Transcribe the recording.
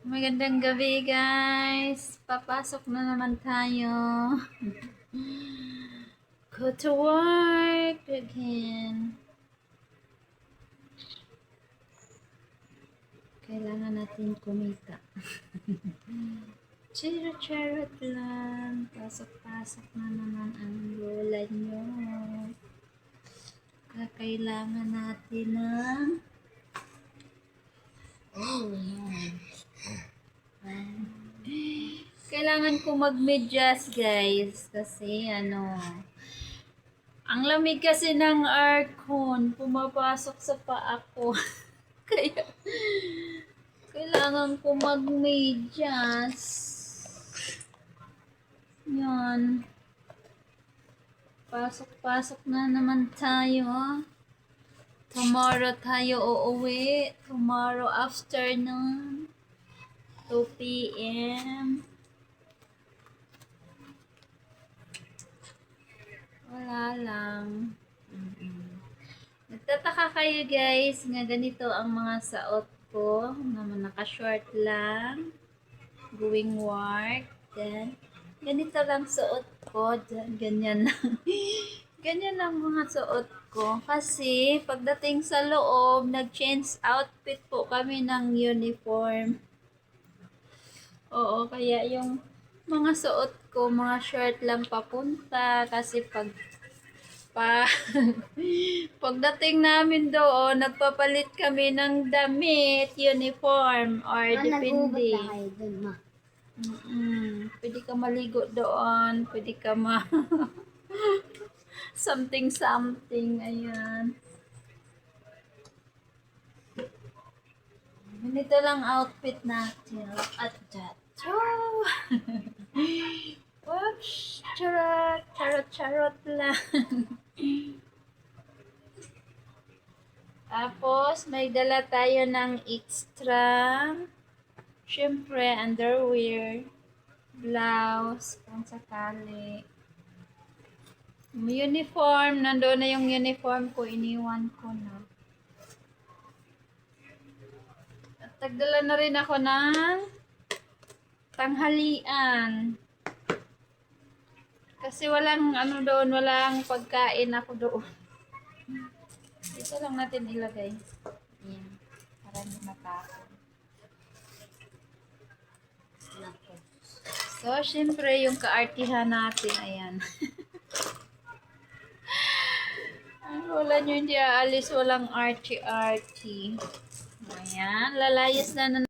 Magandang gabi, guys. Papasok na naman tayo. Go to work again. Kailangan natin kumita. Charot lang. Pasok-pasok na naman ang lola nyo. Kailangan natin ng kailangan ko mag-medyas, guys. Kasi, ang lamig kasi ng aircon. Pumapasok sa paa ko. Kaya, kailangan ko mag-medyas. Yan. Pasok-pasok na naman tayo. Tomorrow tayo uuwi. Tomorrow afternoon. 2 p.m. Wala lang. Nagtataka kayo guys nga ganito ang mga saot ko. Naman naka-short lang. Going work. Then, ganito lang suot ko. Ganyan lang. Ganyan lang mga suot ko. Kasi, pagdating sa loob, nag-change outfit po kami ng uniform. Oo, kaya yung mga suot ko, mga short lang papunta. Kasi pagdating namin doon, nagpapalit kami ng damit, uniform, or depende. Pwede ka maligo doon, pwede ka something, ayan. Ganito lang outfit natin. Look at that. Oh! Oops! Charot lang. Tapos, may dala tayo ng extra. Siyempre, underwear, blouse, kung sakali. Uniform, nandoon na yung uniform ko, iniwan ko na. At tagdala na rin ako ng tanghalian. Kasi walang walang pagkain ako doon. Ito lang natin ilagay. Ayan, para hindi matapon. So, syempre, yung kaartihan natin, ayan. Wala nyo hindi aalis, walang arty-arty. Ayan, lalayas na